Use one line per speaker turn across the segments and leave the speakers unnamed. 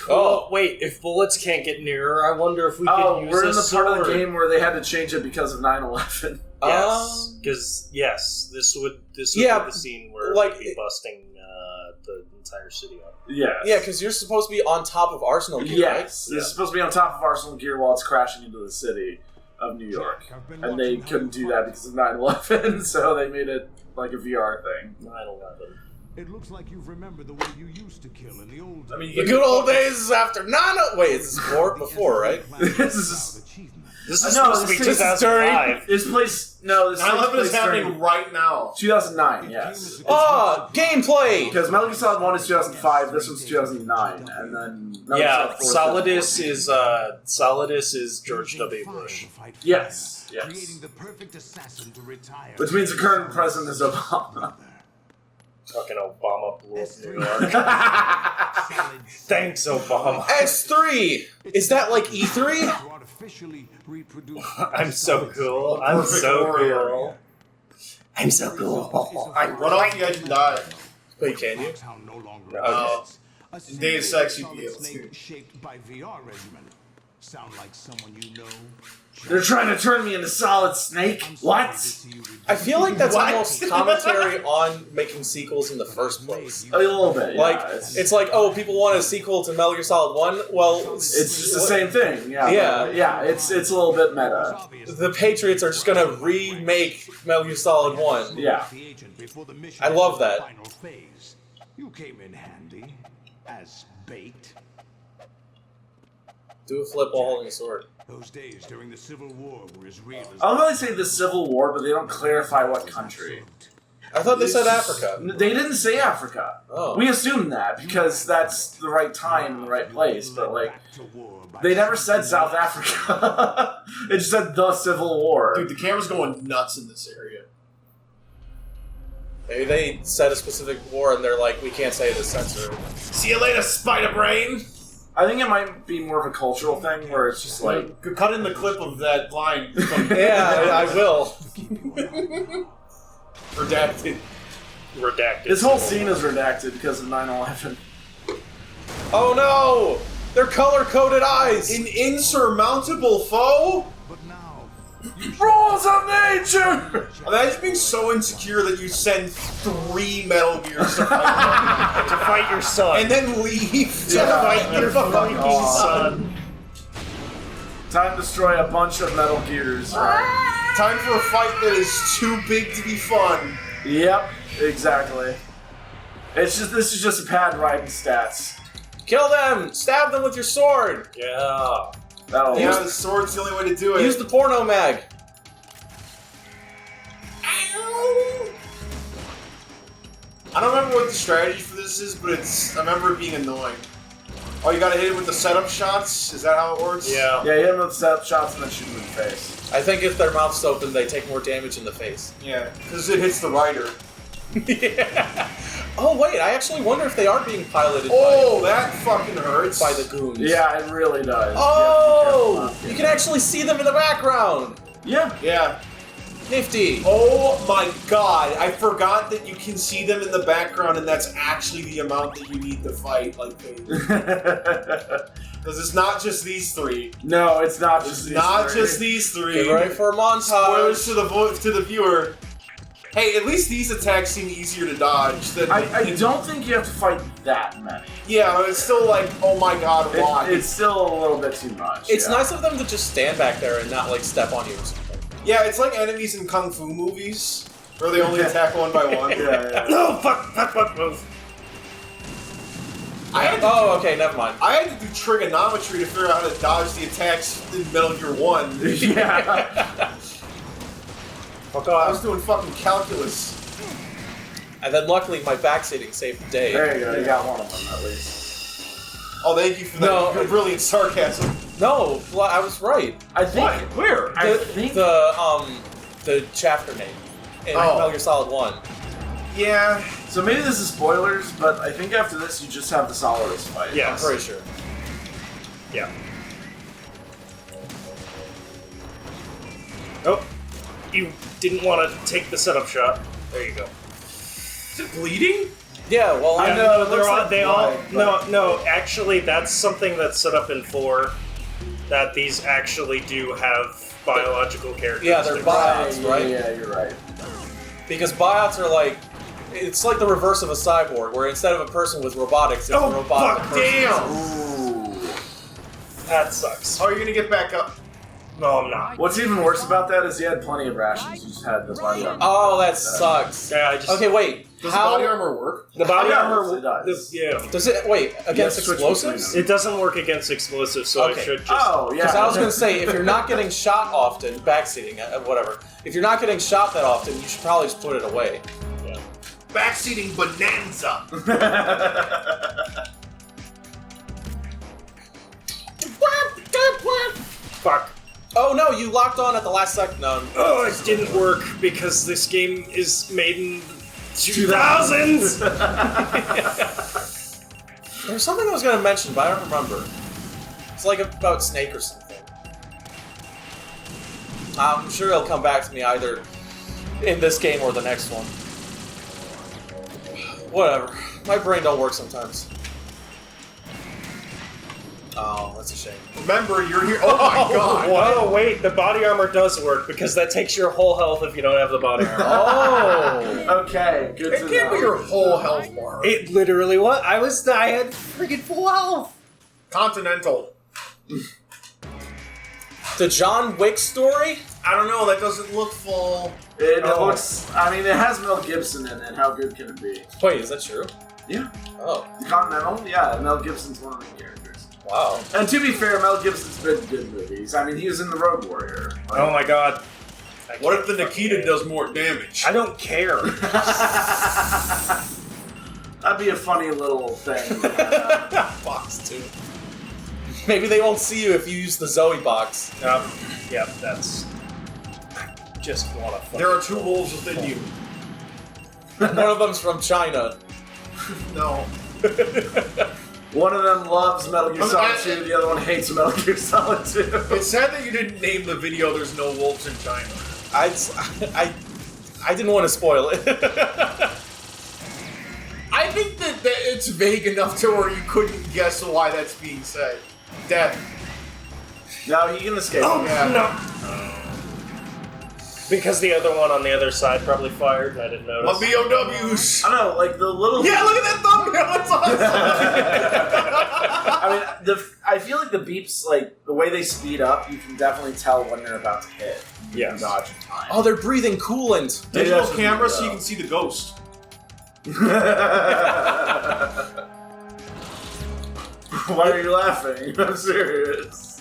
Oh, wait, if bullets can't get nearer, I wonder if we could use a sword.
We're in the part of the game where they had to change it because of 9/11.
Yes, because this would be the scene where we'd be busting the entire city up.
Yes.
Yeah, because you're supposed to be on top of Arsenal gear, right?
Yes, it's supposed to be on top of Arsenal gear while it's crashing into the city of New York. And they couldn't do that because of 9/11, so they made it like a VR thing.
9/11.
It looks like you've remembered the way you used to kill in the old days.
I mean, the good old days after Wait, this is before, right?
This is
supposed to be 2005.
This place... No, this
9/11 is happening right now.
2009, yes.
Gameplay!
Because Metal Gear Solid 1 is 2005, this one's 2009, and then...
Solidus is George W. Bush.
Yes.
Creating the perfect assassin to retire.
Which means the current president is Obama.
Fucking Obama blew up New York. Thanks, Obama.
S3! Is that like E3?
I'm so cool. I'm so cool. I'm so cool.
I run off the edge and die.
Wait, can you?
No. In Deus Ex, you'd be able to.
Shaped by VR regimen. Sound like someone you know?
They're trying to turn me into Solid Snake? What?
I feel like that's almost commentary on making sequels in the first place.
A little bit, yeah.
Like, it's like, oh, people want a sequel to Metal Gear Solid 1? Well...
It's just the same thing, yeah.
Yeah.
It's a little bit meta.
The Patriots are just gonna remake Metal Gear Solid 1.
Yeah.
I love that.
You came in handy as bait.
Do a flip while holding a sword.
Those days during the Civil War were as real as...
I love how they say the Civil War, but they don't clarify what country.
I thought they said Africa.
They didn't say Africa.
Oh.
We assumed that, because that's the right time and the right place, but, like, they never said South Africa. It just said the Civil War.
Dude, the camera's going nuts in this area.
Maybe they said a specific war and they're like, we can't say this, censor.
See you later, Spider Brain!
I think it might be more of a cultural thing where it's just like...
Cut in the clip of that line.
Yeah, I will.
Redacted.
This whole scene is redacted because of 9/11.
Oh no! They're color-coded eyes!
An insurmountable foe?
But now...
Rules of nature!
Imagine being so insecure that you send 3 Metal Gears to fight
your son.
and then leave to
Yeah.
fight your fucking son.
Time to destroy a bunch of Metal Gears. Right?
Time for a fight that is too big to be fun.
Yep, exactly. This is just a pad Raiden stats.
Kill them! Stab them with your sword!
Yeah.
That'll
Yeah, the sword's the only way to do it.
Use the porno mag.
I don't remember what the strategy for this is, but I remember it being annoying. Oh, you gotta hit it with the setup shots? Is that how it works?
Yeah.
Yeah, you hit them with setup shots and then shoot them in the face.
I think if their mouth's open, they take more damage in the face.
Yeah, because it hits the rider.
Yeah. Oh wait, I actually wonder if they are being piloted
that fucking hurts.
by the goons.
Yeah, it really does.
Oh! You can actually see them in the background!
Yeah.
Yeah.
Nifty!
Oh my god, I forgot that you can see them in the background and that's actually the amount that you need to fight, like they... Because it's not just these 3.
No, it's not just
these 3.
Get ready for a montage!
Spoilers to the viewer. Hey, at least these attacks seem easier to dodge than...
I don't think you have to fight that many.
Yeah, but it's still like, oh my god, why?
It's still a little bit too much.
It's nice of them to just stand back there and not, like, step on you or something.
Yeah, it's like enemies in Kung Fu movies, where they only attack one by one.
Yeah.
No, fuck, move.
Okay, never mind.
I had to do trigonometry to figure out how to dodge the attacks in Metal Gear 1.
Yeah.
Fuck off. I was doing fucking calculus.
And then luckily my backseating saved the day.
There you go, you got one of them at least.
Oh, thank you for that. Your brilliant sarcasm.
No, I was right.
I think...
Where? The chapter name in Metal Gear Solid 1.
Yeah.
So maybe this is spoilers, but I think after this you just have the Solidus fight.
Yeah,
I'm pretty sure.
Yeah. Oh, you didn't want to take the setup shot. There you go.
Is it bleeding?
Yeah, well,
I
know
no. Actually, that's something that's set up in 4. That these actually do have biological characters.
Yeah, they're biots, right?
Yeah, you're right.
Because biots are like, it's like the reverse of a cyborg, where instead of a person with robotics, it's a robot.
Fuck, damn!
Ooh.
That sucks.
How are you gonna get back up?
No, I'm not.
What's even worse about that is you had plenty of rations. You just had the body armor.
Oh, that sucks.
Yeah, I just.
Okay, wait.
Does the body armor work?
The body
Yeah,
armor.
it does.
Does it? Wait, against
switch
explosives?
It doesn't work against explosives, so
Okay.
I should just.
Oh, yeah.
Because I was going to say, if you're not getting shot often, backseating, whatever. If you're not getting shot that often, you should probably just put it away.
Yeah.
Backseating bonanza.
Fuck.
Oh no, you locked on at the last second. No.
Oh, it didn't work because this game is made in 2000s.
There was something I was going to mention, but I don't remember. It's like about Snake or something. I'm sure it'll come back to me either in this game or the next one. Whatever. My brain don't work sometimes. Oh, that's a shame.
Remember, you're here. Oh my god.
Oh, wait, the body armor does work because that takes your whole health if you don't have the body armor.
Oh!
Okay, good
It
to
can't
know.
be your whole health bar.
It literally was. I had freaking full health.
Continental.
The John Wick story?
I don't know, that doesn't look full.
It looks... I mean, it has Mel Gibson in it. How good can it be?
Wait, is that true?
Yeah.
Oh,
The Continental? Yeah, Mel Gibson's one of the characters.
wow.
And to be fair, Mel Gibson's been in good movies. I mean, he was in The Road Warrior. Like,
Oh my god.
What if the Nikita does more damage?
I don't care.
That'd be a funny little thing.
Box, too. Maybe they won't see you if you use the Zoe box.
Yeah, that's. I just want to.
There are 2 wolves within you.
One of them's from China.
No.
One of them loves Metal Gear Solid 2, the other one hates Metal Gear Solid 2.
It's sad that you didn't name the video There's No Wolves in China.
I didn't want to spoil it.
I think that it's vague enough to where you couldn't guess why that's being said. Death.
No, he can escape.
Oh,
Yeah.
no. Because the other one on the other side probably fired. I didn't notice.
My BOWs.
I don't know, like the little...
Yeah, look at that thumbnail. It's awesome.
I mean, I feel like the beeps, like, the way they speed up, you can definitely tell when they're about to hit. You
Yes.
can dodge in time.
Oh, they're breathing coolant.
Digital
that's
camera
what
so
we
you
do.
can see the ghost.
Why are you laughing? I'm serious.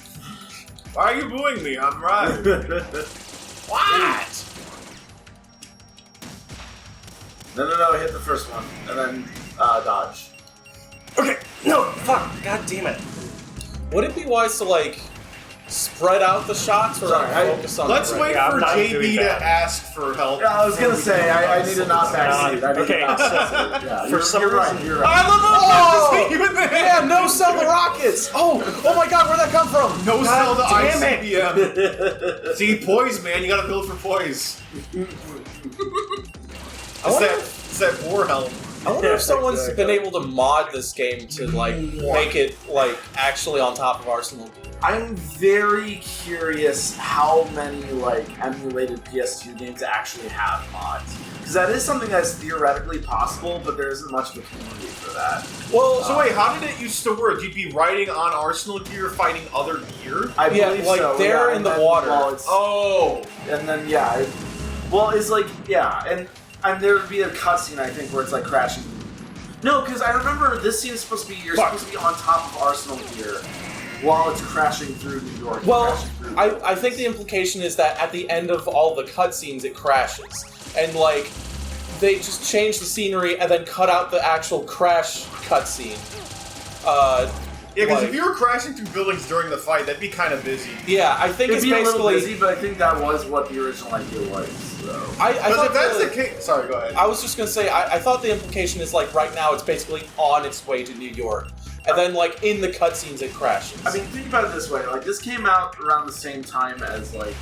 Why are you booing me? I'm right. What?
No, hit the first one, and then dodge.
Okay, no, fuck, god damn it.
Would it be wise to, like, spread out the shots or
Sorry,
focus on
Let's
the
wait
Yeah, I'm
for
not
JB
doing
to
that.
ask for help.
Yeah, I was gonna say, I need to not backseat. I need
Okay,
to not backseat. Yeah,
for
you're,
some
you're right,
reason-
you're right.
I love
Oh!
the you in the
Yeah, no sell the rockets! Oh my god, where'd that come from?
No sell the
damn it.
ICBM. See, poise, man. You gotta build for poise. It's that war helm.
I wonder if someone's
exactly.
been able to mod this game to, like, make it, like, actually on top of Arsenal.
I'm very curious how many, like, emulated PS2 games actually have mods. Because that is something that's theoretically possible, but there isn't much of a community for that.
Well,
So wait, how did it used to work? You'd be riding on Arsenal gear, fighting other gear.
I
Yeah,
believe
like,
so.
they're
yeah,
in
and
the
then,
water.
Well, it's,
Oh,
and then, yeah. It's like, yeah, and there would be a cutscene, I think, where it's like crashing. No, because I remember this scene is supposed to be, you're supposed to be on top of Arsenal gear while it's crashing through New York.
well,
crashing through
I think the implication is that at the end of all the cutscenes, it crashes. And, like, they just change the scenery and then cut out the actual crash cutscene.
yeah, because
Like-
if you were crashing through buildings during the fight, that'd be kind of busy.
Yeah, I think
It'd
it's
be a little
basically...
busy, but I think that was what the original idea was. So.
I
Because
thought
if that's the case, sorry, go ahead.
I was just gonna say, I thought the implication is, like, right now it's basically on its way to New York. And then, like, in the cutscenes it crashes.
I mean, think about it this way: like, this came out around the same time as, like,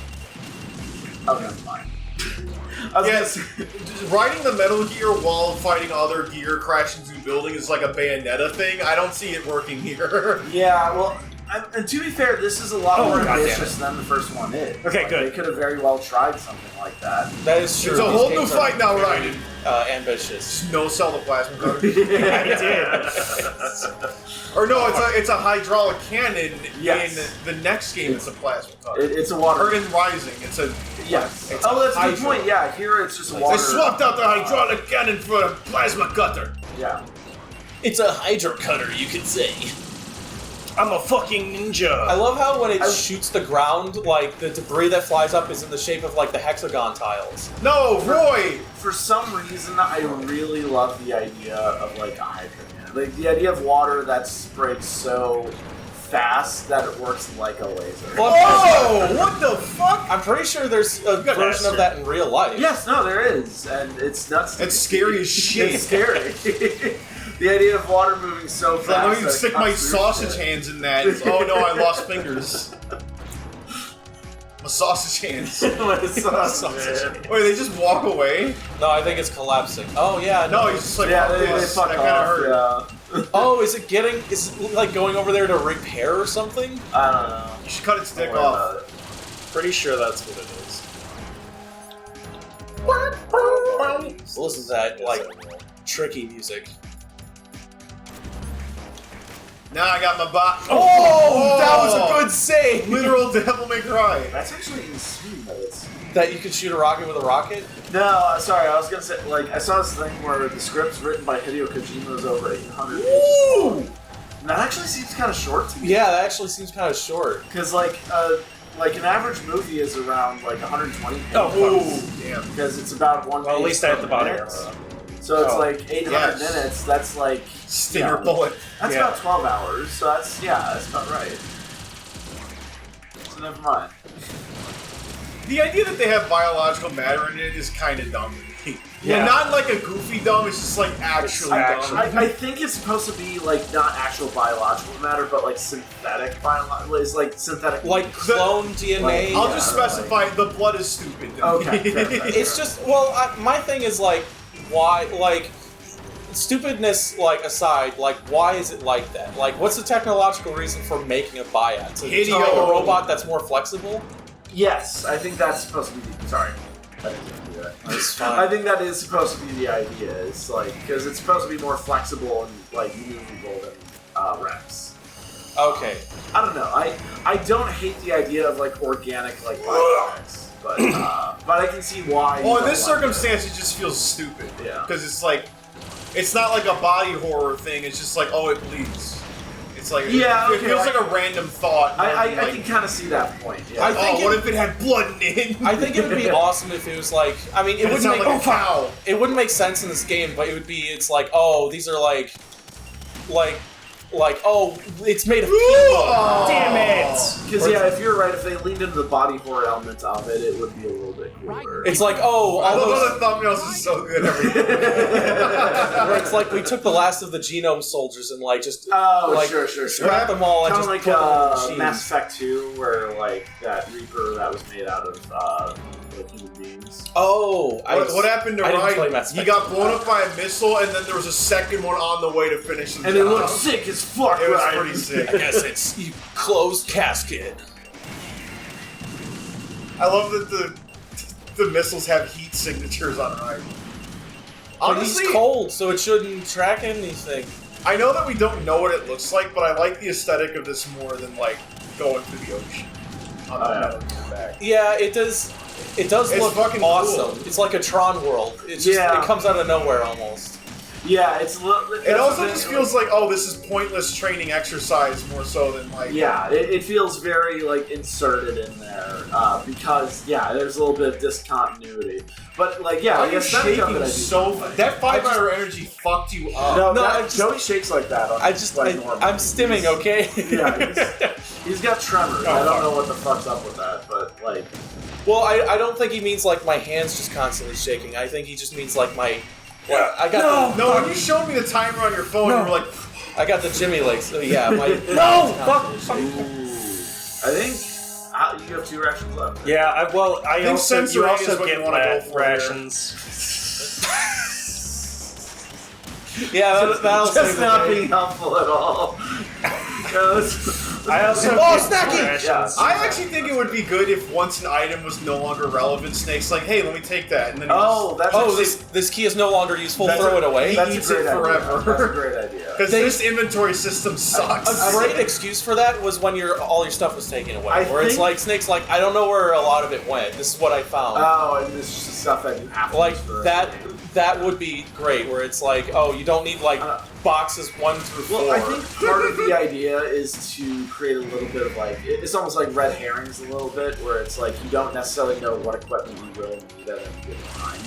oh, never mind. I was
Yeah,
gonna say-
just riding the Metal Gear while fighting other gear crashing through buildings is like a Bayonetta thing. I don't see it working here.
Yeah, well, and to be fair, this is a lot more
God damn
ambitious than the first one is.
Okay,
Like,
good.
They could have very well tried something like that.
That is true.
It's a
These
whole new
games are
fight now,
very,
Raiden.
ambitious.
No cell the plasma cutter.
I did.
Or no, it's a hydraulic cannon.
Yes.
In the next game, it's a plasma cutter.
It's a water.
Or in Rising, it's a
Yes.
It's
Oh, that's a good
hydro.
point. Yeah, here it's just water.
I swapped out the hydraulic cannon for a plasma cutter.
Yeah.
It's a hydro cutter, you could say.
I'm a fucking ninja.
I love how when it shoots the ground, like the debris that flies up is in the shape of like the hexagon tiles.
No, Roy.
For some reason, I really love the idea of like a hydro cannon. Like the idea of water that sprays so fast that it works like a laser.
Well,
Oh, what the fuck?
I'm pretty sure there's a
Good
version
answer.
of that in real life.
Yes, no, there is, and it's nuts.
That's scary as shit.
It's scary. The idea of water moving so fast.
Let me
that it
stick my
cuts through
sausage
shit.
hands in that. Oh no, I lost fingers. My sausage hands.
My sausage
Sausage.
hand.
Wait, they just walk away?
No, I think it's collapsing. Oh yeah,
No, he's just like,
Yeah,
fuck
they
this.
fuck
That kind of
off.
hurt.
Yeah.
Oh, is it like going over there to repair or something?
I don't know.
You should cut its dick
Don't worry
off.
about it.
Pretty sure that's what it is.
So listen to that like tricky music.
Now I got my bot.
Oh, that was a good save.
Literal Devil May Cry.
That's actually insane that it's...
That you could shoot a rocket with a rocket.
No, sorry, I was gonna say, like, I saw this thing where the script's written by Hideo Kojima is over 800 pages long. And that actually seems kind of short to me.
Yeah, that actually seems kind of short.
Because, like an average movie is around, like, 120 pages.
Oh, damn.
Because it's about one
Well, at
page
least I have
per
the body
minute.
armor.
So it's
Oh.
like 800
Yes.
minutes, that's like...
Stinger
yeah,
bullet.
That's
Yeah.
about 12 hours, so that's about right. So never mind.
The idea that they have biological matter in it is kind of dumb to me.
Yeah.
Yeah. Not like a goofy dumb, it's just like actually
actually-
dumb.
I think it's supposed to be like not actual biological matter, but like synthetic biological. It's like synthetic.
Like clone DNA.
I'll
Yeah,
just specify the blood is stupid. to
Okay,
me.
fair, fair.
It's just my thing is like, why like stupidness like aside, like why is it like that? Like, what's the technological reason for making a biot? To make
Hideo.
a robot that's more flexible?
Yes, I think that's supposed to be. Sorry, I didn't do that.
That's fine.
I think that is supposed to be the idea. It's like because it's supposed to be more flexible and like movable than Rex.
Okay.
I don't know. I don't hate the idea of like organic like biotics, but I can see why. you
Well, in
don't
this
like
circumstance, it just feels stupid.
Yeah.
Because it's like, it's not like a body horror thing. It's just like, oh, it bleeds. It's like,
Yeah,
it
okay,
feels
I-
like a random thought. more
I
than,
I
like,
can kind of see that point. Yeah.
I think
what if it had blood in it?
I think it would be awesome if it was like, I mean, it
It
wouldn't
sounds
make
like a cow.
it wouldn't make sense in this game, but it would be it's like, oh, these are like oh, it's made of
Oh.
Damn it!
Because yeah, if you're right, if they leaned into the body horror element of it, it would be a little bit cooler.
It's like, oh,
I
all
love
those,
how the thumbnails is so good.
where it's like we took the last of the genome soldiers and like just
Oh,
like
sure.
scrap them all and
Kind of
just
like
put them in the machines.
Mass Effect 2, where like that Reaper that was made out of like human beings.
Oh,
What happened to
I didn't play
Raiden?
Mass
He
Effect.
got blown up by a missile, and then there was a second one on the way to finish the
And
job.
it looked sick as fuck.
It was
right?
pretty sick.
I guess it's you closed casket.
I love that the missiles have heat signatures on Raiden.
But
Honestly,
he's cold, so it shouldn't track anything.
I know that we don't know what it looks like, but I like the aesthetic of this more than like going through the ocean on the
Oh, yeah.
Metal Gear back.
Yeah, it does. It does
It's
look
fucking
awesome.
cool.
It's like a Tron world. It's just
Yeah.
it comes out of nowhere almost.
Yeah, it's.
It also just feels like, oh, this is pointless training exercise more so than like.
Yeah, it feels very like inserted in there because yeah, there's a little bit of discontinuity. But like yeah,
Why
the
are you
aesthetic of it, I do
so
like.
that 5-hour energy fucked you up.
No,
No,
that,
I just-
Joey shakes like that. On
I'm stimming, okay?
Yeah, he's got tremors.
Oh,
I don't
fuck.
know what the fuck's up with that, but like.
Well, I don't think he means like my hands just constantly shaking. I think he just means like my. Well, I got
No, when you showed me the timer on your phone, you were like,
I got the Jimmy legs. So yeah, my
No! Fuck!
I You have 2 rations left.
Yeah, I
think
also, you
censoring
also
is what
get
you wanna go for
rations.
Yeah, that'll
Just
save
not
the day.
being helpful at all.
I also
Oh,
get
Snacky!
rations.
Yeah.
I actually think it would be good if once an item was no longer relevant, Snake's like, hey, let me take that. And then he
That's
Oh,
actually,
this key is no longer useful.
That's
Throw
a-
it away.
he
that's
eats
a great
it
idea.
forever.
That's a great idea.
Because this inventory system sucks.
A great excuse for that was when all your stuff was taken away.
I
Where it's
think-
like Snake's like, I don't know where a lot of it went. This is what I found.
Oh, and this is just stuff that you have to
Like
use for
that would be great. Where it's like, oh, you don't need like boxes 1 through 4.
Well, I think part of the idea is to create a little bit of like it's almost like red herrings a little bit, where it's like you don't necessarily know what equipment you will need at any given time.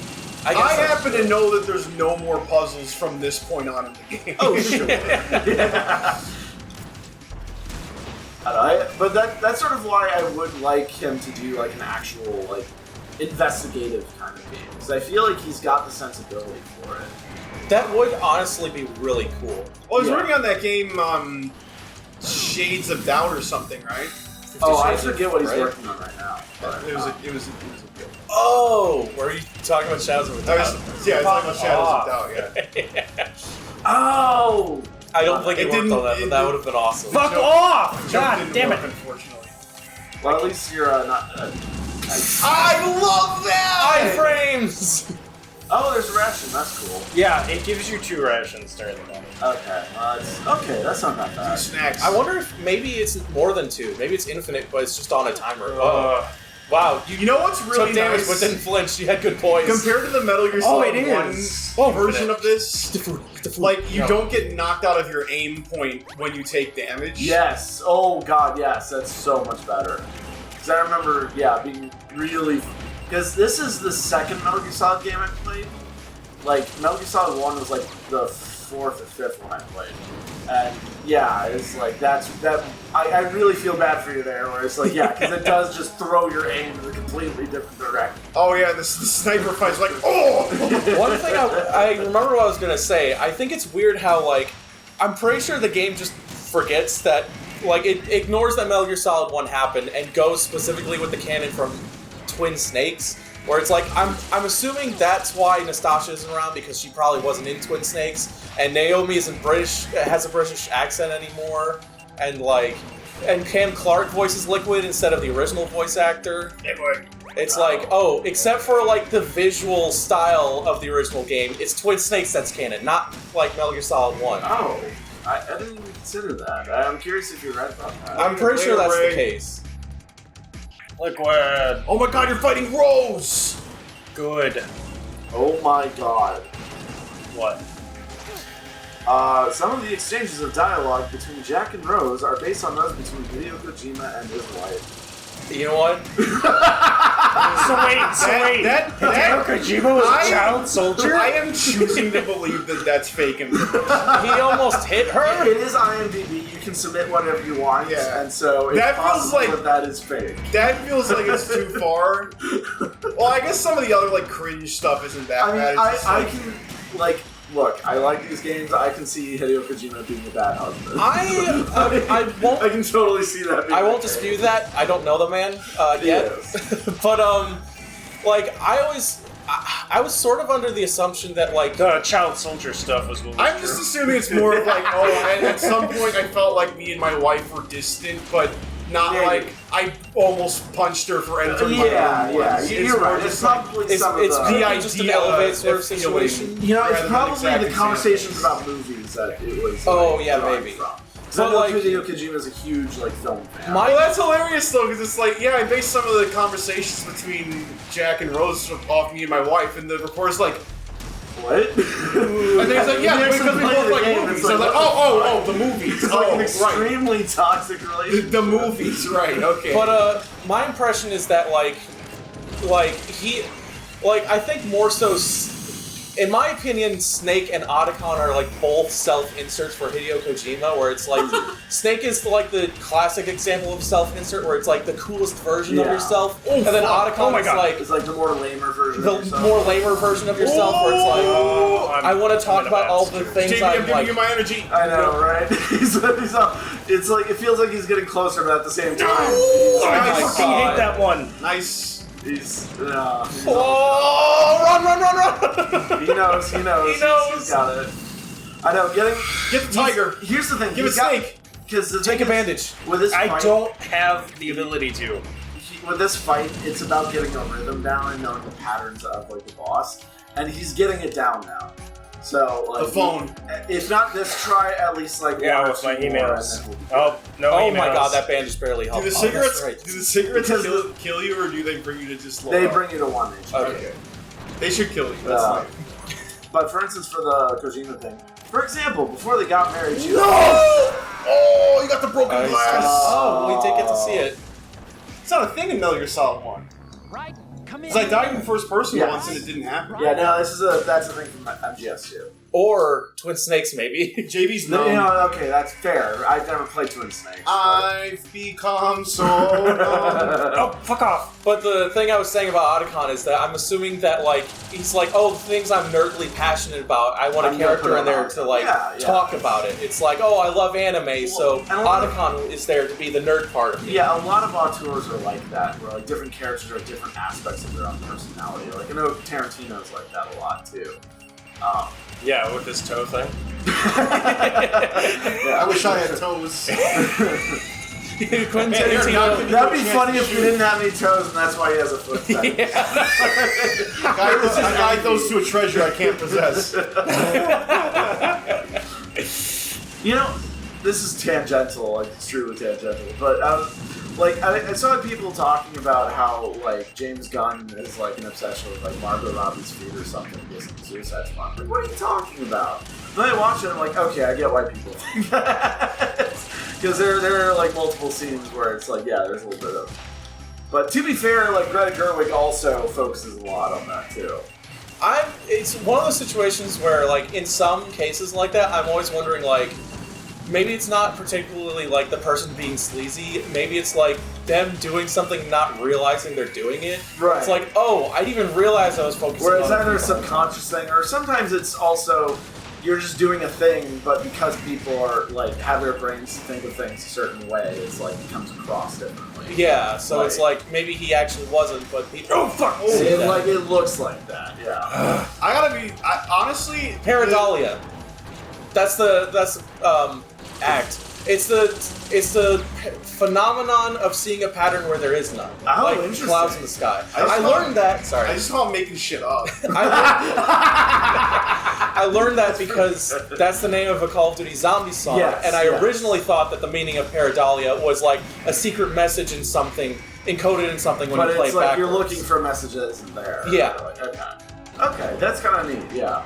I
I
guess
happen to know that there's no more puzzles from this point on in the game.
Oh, sure. Yeah. But that's sort of why I would like him to do like an actual like investigative kind of game, because I feel like he's got the sensibility for it.
that would honestly be really cool.
Well, he's
Yeah.
working on that game, Shades of Doubt or something, right?
Oh, I
Shades of
forget what he's
Grey.
working on right now. But,
It was a good.
Oh, were you talking about Shadows of the
I
Doubt?
was talking about Shadows of Doubt, yeah.
oh,
I don't think
It
it worked
didn't-
on that, but
it
that
didn't-
would have been awesome.
Fuck
Joke-
off!
Joke
God
didn't
damn
work,
it!
unfortunately.
well, at least you're not.
I love that!
Iframes!
Oh, there's a ration. That's cool.
Yeah, it gives you 2 rations during the morning.
Okay, okay, that's not that bad.
Snacks.
I wonder if maybe it's more than 2. Maybe it's infinite, but it's just on a timer.
Uh,
Wow,
You know what's really
took damage
nice?
but didn't flinch. You had good poise.
Compared to the Metal Gear
Oh,
Solid
it
1
is.
version of this,
the food.
like, you
No.
don't get knocked out of your aim point when you take damage.
Yes. Oh God, yes. That's so much better. Because I remember, being really. Because this is the second Metal Gear Solid game I played. Like Metal Gear Solid 1 was like the 4th or 5th one I played, and it's like that. I really feel bad for you there, where it's like because it does just throw your aim in a completely different direction.
Oh yeah, the sniper fight's like, oh!
One thing I remember what I was gonna say. I think it's weird how I'm pretty sure the game just forgets that it ignores that Metal Gear Solid 1 happened and goes specifically with the canon from Twin Snakes, where it's like I'm assuming that's why Nastasha isn't around, because she probably wasn't in Twin Snakes, and Naomi isn't British, has a British accent anymore, and Cam Clark voices Liquid instead of the original voice actor. It's except for the visual style of the original game, it's Twin Snakes that's canon, not Metal Gear Solid 1.
Oh, I didn't even consider that. I'm curious if you're right about that.
I'm pretty sure that's the
Ray.
case.
Liquid.
Oh my god, you're fighting Rose!
Good.
Oh my God.
What?
Some of the exchanges of dialogue between Jack and Rose are based on those between Hideo Kojima and his wife.
You know what?
So wait.
That
Kojima was a child soldier?
I am choosing to believe that that's fake information.
He almost hit her?
It is IMDb. You can submit whatever you want,
Yeah.
and so it's
That feels
possible
like-
that that is fake.
That feels like it's too far. Well, I guess some of the other cringe stuff isn't that
I mean,
bad. It's just
I can look. I like these games. I can see Hideo Kojima being a bad husband.
I won't.
I can totally see that. Being
I won't
the case.
dispute that. I don't know the man yet,
Yes.
but I was sort of under the assumption that
The child soldier stuff was what was
I'm
true.
just assuming it's more of and at some point I felt like me and my wife were distant, but not
Yeah.
I almost punched her for entering my
Yeah,
own
yeah.
woods.
You're
more
right. It's
just like-
probably
it's
some of the.
purely just an elevate sort of
feeling.
situation.
You know,
rather
it's
than
probably
exactly
the
the
conversations
same
about movies that it was.
Oh, yeah,
derived
maybe.
From.
But,
So
like-
Hideo Kojima is a huge film fan.
My-
Well, that's hilarious though, because it's I based some of the conversations between Jack and Rose off me and my wife, and the reporter's like,
what?
and then he's like, yeah, because we both like movies. I was like, oh, the movies.
It's like an
right.
extremely toxic relationship.
The movies, right? Okay.
But my impression is that he I think more so in my opinion, Snake and Otacon are like both self-inserts for Hideo Kojima, where it's like Snake is like the classic example of self-insert, where it's like the coolest version of yourself, and then Otacon is like
it's like the more lamer version.
The
of yourself.
more lamer version of yourself, where it's like I want to talk about all the things
JB, I'm giving you my energy.
I know, right? It's like it feels like he's getting closer, but at the same time,
I fucking hate that one.
Nice.
he's
oh, run!
he knows.
He knows.
He's got it. I know. Get
the tiger.
Here's the thing.
Give it Snake.
Because
Take a bandage.
With this fight,
I don't have the ability to.
With this fight, it's about getting a rhythm down and knowing the patterns of like the boss, and he's getting it down now. So like
The phone.
If not this try, at least like
Yeah,
one or
with my
two more,
emails.
and then we'll be
Oh, no
Oh
emails.
my god, that bandage barely helped.
Do the
Oh,
cigarettes?
that's right.
Do the cigarettes
Because
kill you, or do they bring you to just slow
They
up?
bring you to 1 HP.
Okay. They should kill you. That's fine.
But for instance, for the Kojima thing, for example, before they got married,
No! Oh, you got the broken
Nice.
glass.
Oh, we did get to see it.
It's not a thing in Metal Gear Solid 1.
Right, come in.
Because I died in first person
Yeah.
once and it didn't happen.
Yeah, no, that's a thing from MGS too.
Or Twin Snakes, maybe.
JB's
No,
numb.
you know, okay, that's fair. I've never played Twin Snakes.
I've become so numb.
Oh, fuck off.
But the thing I was saying about Otacon is that I'm assuming that, like, he's like, oh, the things I'm nerdly passionate about, I want a
I'm gonna put
character
it
in there
on.
to, like,
Yeah.
talk about it. It's like, oh, I love anime, so
and a lot of-
Otacon is there to be the nerd part of me.
Yeah, a lot of auteurs are like that, where like different characters are different aspects of their own personality. Like I know Tarantino's like that a lot too.
Yeah, with this toe thing.
I wish I had toes.
Quentin
Man, you're
Tarantino.
not-
That'd be funny if he didn't have any toes, and that's why he has a foot fetish.
I guide those to a treasure I can't possess.
You know, this is tangential, like extremely tangential, but like I saw people talking about how like James Gunn is like an obsession with like Margot Robbie's feet or something based on Suicide Squad. Like, what are you talking about? And then I watch it, I'm like, okay, I get why people think that. Because there are like multiple scenes where it's like, yeah, there's a little bit of. But to be fair, like Greta Gerwig also focuses a lot on that too.
It's one of those situations where, like, in some cases like that, I'm always wondering, like, maybe it's not particularly, like, the person being sleazy. Maybe it's, like, them doing something, not realizing they're doing it.
Right.
It's like, oh, I didn't even realize I was focusing
Where it's
on
either a
people.
subconscious thing, or sometimes it's also you're just doing a thing, but because people are like have their brains think of things a certain way, it's like it comes across differently.
Yeah, so it's like, maybe he actually wasn't, but people...
Oh, fuck!
It, like it looks like that. Yeah.
I gotta be honestly.
Pareidolia. That's act. It's the phenomenon of seeing a pattern where there is none.
Oh,
like
interesting.
clouds in the sky.
I
I learned that. Sorry.
I just saw him making shit up.
I learned that because that's the name of a Call of Duty Zombie song,
Yes,
and I
yes.
originally thought that the meaning of Pareidolia was like a secret message in something, encoded in something when
But
you play
it's like
backwards.
you're looking for a message that isn't there.
Yeah.
Like, okay, that's kind of neat. Yeah.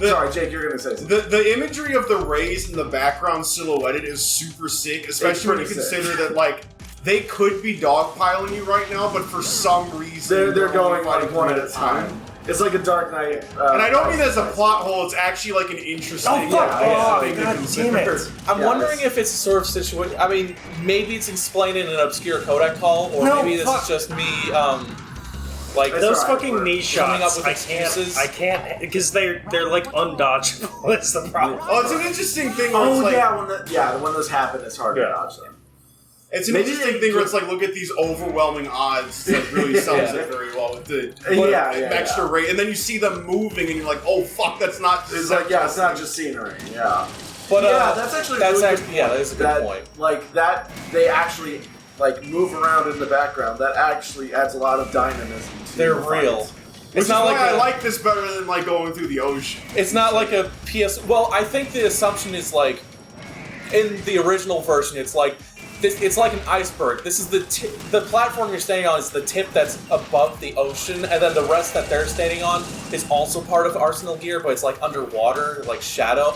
Sorry, Jake, you're gonna say something.
The imagery of the rays in the background silhouetted is super sick, especially when you
pretty sick.
consider that like they could be dogpiling you right now, but for some reason
They're
only
going
fighting
like one at a
one
time. It's like a Dark Knight.
And I don't mean that as a plot hole; it's actually like an interesting
Oh, fuck
thing
off!
to
God
consider.
damn it!
I'm
Yeah,
wondering
that's-
if it's a sort of situation. I mean, maybe it's explained in an obscure codec call, or
No,
maybe this
fuck.
is just me, like
That's
Those
alright,
fucking
we're
knee
coming up
shots,
with
I
excuses.
can't, because they're like undodgeable. That's the problem.
Oh, it's an interesting thing. Where
Oh
it's like,
yeah, when those happen, it's hard to
Yeah.
dodge them.
It's an
Maybe
interesting
they
thing where
could-
it's like, look at these overwhelming odds. It really sums
Yeah.
it very well with the
Yeah,
extra
yeah.
rate, and then you see them moving, and you're like, oh fuck, that's not.
It's like it's not just scenery. Yeah.
But
Yeah, that's actually a
that's
really
actually
good
yeah,
point.
that is a good
that,
point.
Like that, they actually like move around in the background. That actually adds a lot of dynamism to
They're
the
real.
fight.
Which
It's not
is
like
why I
a-
like this better than like going through the ocean.
It's not like a PS. Well, I think the assumption is like in the original version, it's like this. It's like an iceberg. This is the platform you're standing on is the tip that's above the ocean, and then the rest that they're standing on is also part of Arsenal Gear, but it's like underwater, like shallow.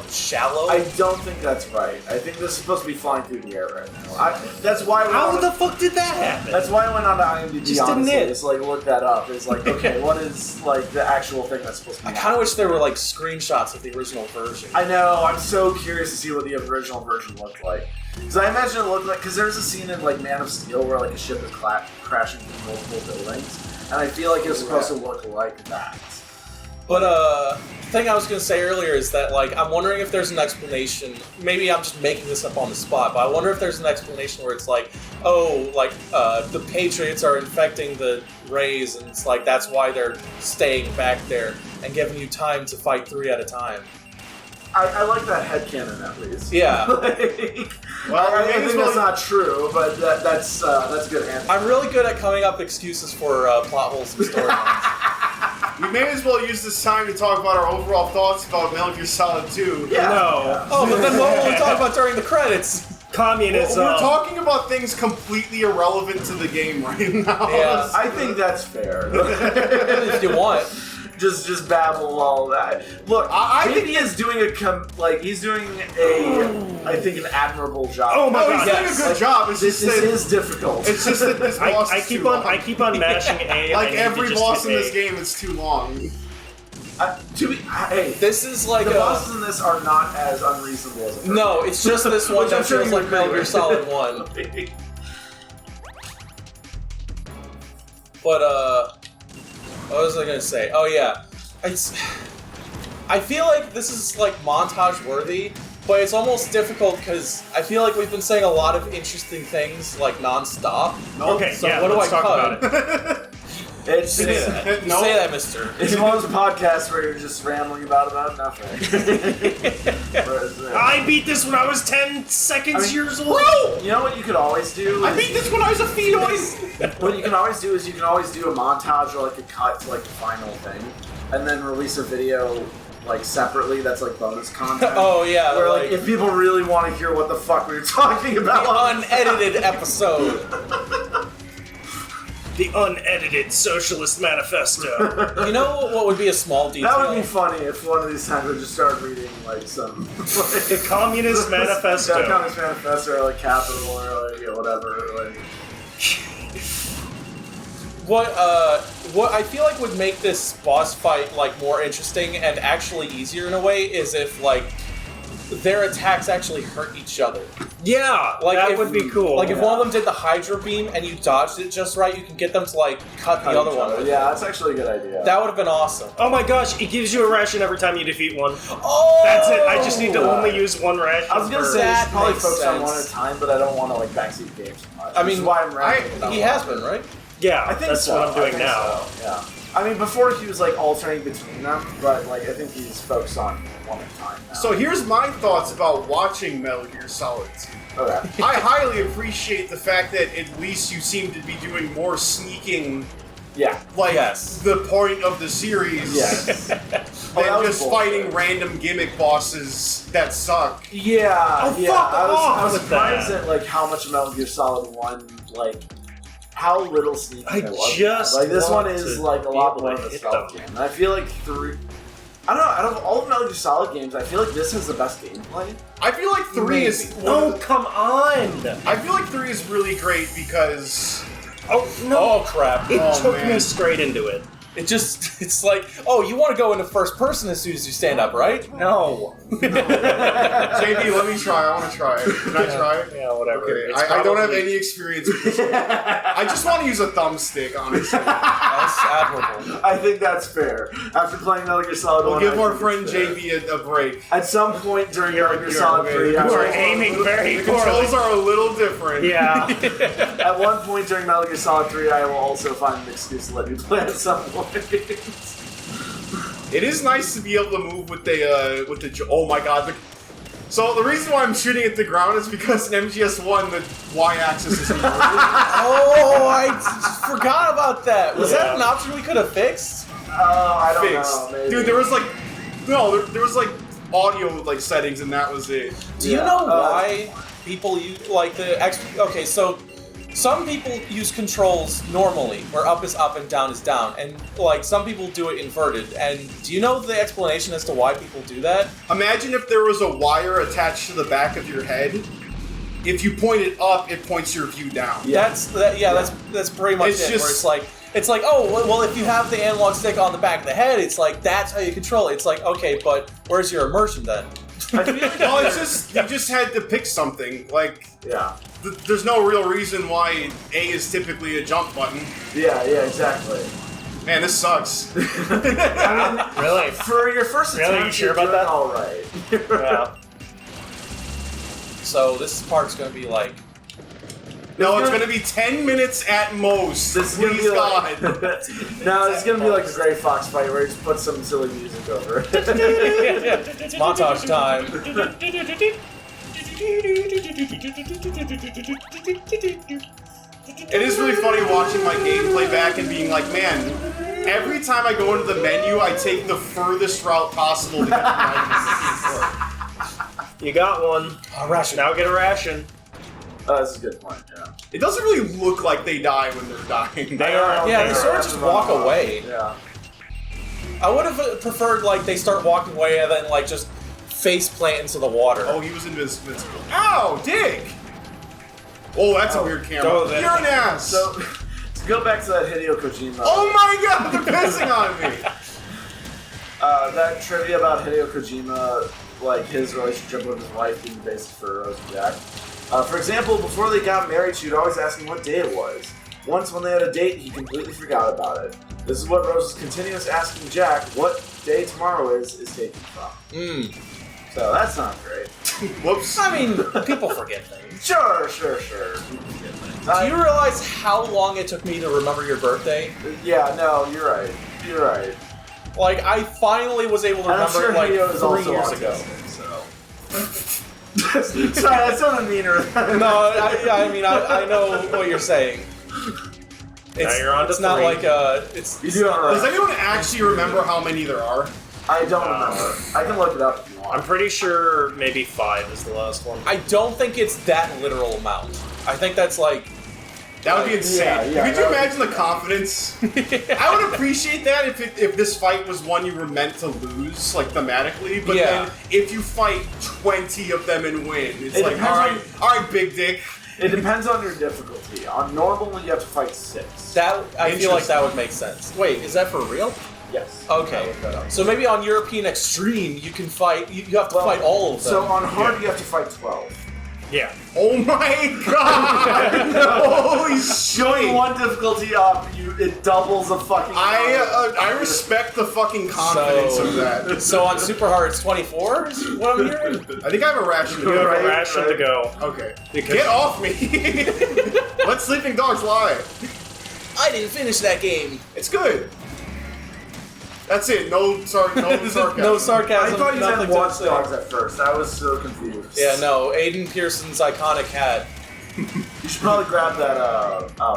I don't think that's right. I think this is supposed to be flying through the air right now. That's why.
How the fuck did that happen?
That's why I went on to IMDb.
Just didn't
honestly,
it?
just like look that up. It's like, okay, what is like the actual thing that's supposed to be?
I kind of wish there were like screenshots of the original version.
I know. I'm so curious to see what the original version looked like. Because I imagine it looked like, because there's a scene in like Man of Steel where like a ship is crashing through multiple buildings, and I feel like it's supposed to look like that.
But the thing I was going to say earlier is that like I'm wondering if there's an explanation. Maybe I'm just making this up on the spot, but I wonder if there's an explanation where it's like, oh, like the Patriots are infecting the Rays, and it's like that's why they're staying back there and giving you time to fight 3 at a time.
I like that headcanon at least.
Yeah.
Well, I think that's not true, but that's a good answer.
I'm really good at coming up with excuses for plot holes and storylines.
We may as well use this time to talk about our overall thoughts about Metal Gear Solid 2.
Yeah.
No.
Oh, but then what will we talk about during the credits?
Communism.
We're talking about things completely irrelevant to the game right now.
Yeah.
I think that's fair.
If you want.
Just babble all that. Look, I think he is doing he's doing I think an admirable job.
Oh my God,
he's doing a good job. It's
This
just that
is difficult.
it's just that this boss
I
is
keep
too
on
long.
I keep on mashing A.
Like
I need
every
to just
boss
hit
in
A.
this game, it's too long.
Hey,
This is like
the bosses in this are not as unreasonable as a
No, it's just this one
Which I'm
that
sure
feels
you
like Metal
agree
Gear
with.
Solid 1. But, what was I gonna say? Oh yeah. I feel like this is like montage worthy, but it's almost difficult because I feel like we've been saying a lot of interesting things like non-stop.
Okay,
So
yeah,
what do
let's
I
talk
cut?
about it.
It's
Say that.
No.
Say that, mister.
It's one of those podcasts where you're just rambling about nothing. Whereas,
I beat this when I was 10 seconds years old.
you know what you could always do?
I beat this when I was a fetus!
What you can always do is you can always do a montage or like a cut to like the final thing, and then release a video like separately that's like bonus content.
Oh yeah,
Where like if people really want to hear what the fuck we were talking about,
the unedited episode.
The unedited Socialist Manifesto.
You know what would be a small detail?
that would be funny if one of these times I just started reading like some
The Communist Manifesto.
Yeah, Communist Manifesto or like Capital or like whatever. Like.
What I feel like would make this boss fight like more interesting and actually easier in a way is if like their attacks actually hurt each other.
Yeah,
Like
that
if,
would be cool.
Like if one of them did the Hydra beam and you dodged it just right, you can get them to like cut the other one.
Yeah, that's actually a good idea.
That would have been awesome.
Oh my gosh, it gives you a ration every time you defeat one.
Oh,
That's it. I just need to only use one ration.
I was gonna
per-
say
That
it's probably
makes
focus on one at
sense.
a time, but I don't want to like backseat games so much.
I
Which is
mean,
why I'm rambling about
he
it.
has been, right?
Yeah,
I think
that's
so.
what I'm doing
I think
now.
so, yeah. I mean, before he was like alternating between them, but like I think he's focused on one at a time now.
So here's my thoughts about watching Metal Gear Solid 2.
okay.
I highly appreciate the fact that at least you seem to be doing more sneaking,
Yeah.
like
Yes.
the point of the series,
Yes.
than
Oh, that was
just
bullshit.
fighting random gimmick bosses that suck.
Yeah.
Oh,
yeah.
fuck
I
off
was
with
surprised
that.
at like how much Metal Gear Solid 1 like. How little sneaking
I
there was.
just
like this one
want
is
to
like a
be
lot
able
more
to
of a
hit
stealth
them.
game. And I feel like I don't know. Out of all the Metal Gear Solid games, I feel like this has the best gameplay.
I feel like 3 is one
Oh,
of the-
come on!
I feel like 3 is really great because
Oh, no.
Oh crap!
It
Oh,
took me
man.
straight into it.
It's like, oh, you want to go into first person as soon as you stand up, right?
No.
JB, let me try. I want to try it. Can I try it?
Yeah, whatever.
Okay,
It's
I don't have
probably-
any experience with this. I just want to use a thumbstick, honestly.
That's admirable.
I think that's fair. After playing Metal Gear Solid 1,
We'll give
I
our
think
friend
it's fair.
JB a break.
At some point during Metal Gear
you're
Solid
okay.
3,
You
I
You are
was-
aiming very
The controls
poorly.
are a little different.
Yeah.
at one point during Metal Gear Solid 3, I will also find an excuse to let you play at some point.
It is nice to be able to move with the. Oh my god. So the reason why I'm shooting at the ground is because in MGS1 the Y-axis is inverted.
Oh, I forgot about that. Was that
Yeah.
an option we could have fixed?
I don't
fixed.
know. Maybe.
Dude, there was like there was like audio like settings and that was it.
Do you
Yeah,
know why people use like the X? Okay, so some people use controls normally, where up is up and down is down, and like some people do it inverted. And do you know the explanation as to why people do that?
Imagine if there was a wire attached to the back of your head. If you point it up, it points your view down.
Yeah.
That's pretty much
It's
it.
just-
Where it's like, oh well, if you have the analog stick on the back of the head, it's like that's how you control it. It's like, okay, but where's your immersion then?
I feel like
Well, it's just you just had to pick something. Like
yeah,
there's no real reason why A is typically a jump button.
yeah, exactly.
Man, this sucks.
Really?
For your first
Really?
attempt,
You sure
you're
about
doing
that?
all right.
Yeah.
So this part's gonna be like,
No, it's gonna be 10 minutes at most.
This is gonna
Please,
be like,
God.
no, it's gonna be like a Gray Fox fight where he just puts some silly music over it.
it's montage time.
It is really funny watching my gameplay back and being like, man, every time I go into the menu, I take the furthest route possible to get the items.
You got one.
A ration.
Now get a ration.
This is a good point. Yeah.
It doesn't really look like they die when they're dying.
They are.
Yeah,
They
they sort of
have
just
to run
walk
off.
away.
Yeah.
I would have preferred like they start walking away and then like just face plant into the water.
Oh, he was invincible. Ow, dig! Oh, that's a weird camera.
Oh, that-
You're an ass!
So, to go back to that Hideo Kojima.
Oh my God, they're pissing on me!
That trivia about Hideo Kojima, like his relationship with his wife being based for Rose and Jack. For example, before they got married, she would always ask him what day it was. Once, when they had a date, he completely forgot about it. This is what Rose's continuous asking Jack what day tomorrow is taken from. So that's not great.
Whoops.
I mean, people forget things.
Sure.
Do you realize how long it took me to remember your birthday?
Yeah, no, you're right. You're right.
Like, I finally was able to
And I'm
remember
sure
it like
Hideo is
3
also
years ago.
autistic, so. Sorry, that's not a meaner.
No, I mean, I know what you're saying.
Now you're on to
it's not
3.
like it's.
You do it right.
Does anyone actually remember how many there are?
I don't remember. I can look it up if you want.
I'm pretty sure maybe 5 is the last one.
I don't think it's that literal amount. I think that's like.
That would be insane.
yeah,
Could you
that would
imagine the confidence? I would appreciate that if this fight was one you were meant to lose, like thematically. But
Yeah.
then if you fight 20 of them and win, it's
It
like,
depends
all right, big dick.
It depends on your difficulty. On normal, you have to fight 6.
That I feel like that would make sense. Wait, is that for real?
Yes.
Okay.
I looked that up.
So maybe on European Extreme you can fight. You have to fight all of them.
So on hard, you have to fight 12.
Yeah.
Oh my God! Holy
Showing
shit!
one difficulty up, it doubles the fucking.
I respect the fucking confidence
So-
of that.
So on Super Hard it's 24. Is what I'm hearing.
I think I have a ration.
You have
Right,
a ration to
right.
go.
Okay.
Because-
Get off me! Let sleeping dogs lie.
I didn't finish that game.
It's good. That's it. No sarcasm.
No sarcasm.
I thought you
nothing
said
to
Watch
say.
Dogs at first. I was so confused.
Yeah, no. Aiden Pearson's iconic hat.
You should probably grab that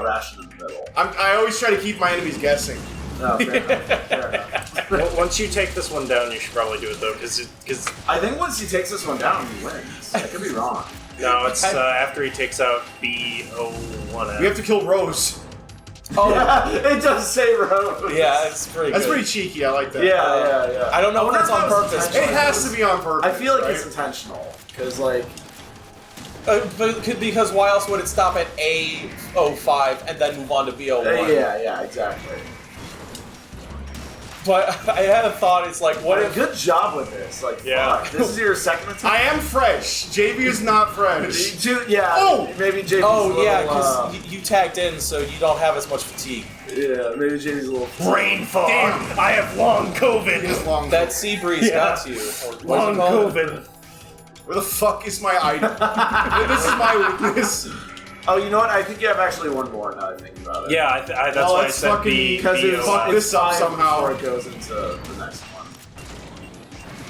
ration in the middle.
I always try to keep my enemies guessing.
No, fair enough. Fair enough.
Once you take this one down, you should probably do it though, because
I think once he takes this one down, he wins. I could be wrong.
no, it's after he takes out B01F.
We have to kill Rose.
Oh,
Yeah, it does say Rose.
yeah, it's pretty
That's
good.
pretty cheeky. I like that.
Yeah.
I don't know if
wonder
that's
if
on
that was
purpose.
It
intentional.
has to be on purpose.
I feel like
right?
it's intentional because, like,
Because why else would it stop at A05 and then move on to B01?
yeah, exactly.
But I had a thought. It's like, what if?
Good job with this. Like,
Yeah.
fuck. This is your second attempt.
I am fresh. JB is not fresh.
Yeah.
Oh!
Maybe JB's
Oh
a
yeah,
little,
because you tagged in, so you don't have as much fatigue.
yeah, maybe JB's a little.
Brain fog.
Damn.
I have long COVID.
His long.
That sea breeze got to you. Or what's
Long
it called?
COVID.
Where the fuck is my item? This is my weakness.
Oh, you know what? I think you have actually one more now that I think about it.
Yeah, that's
No,
why I
it's
said
fucking-
B.
Because it's,
Fuck
B01.
this up
time
somehow.
before it goes into the next one.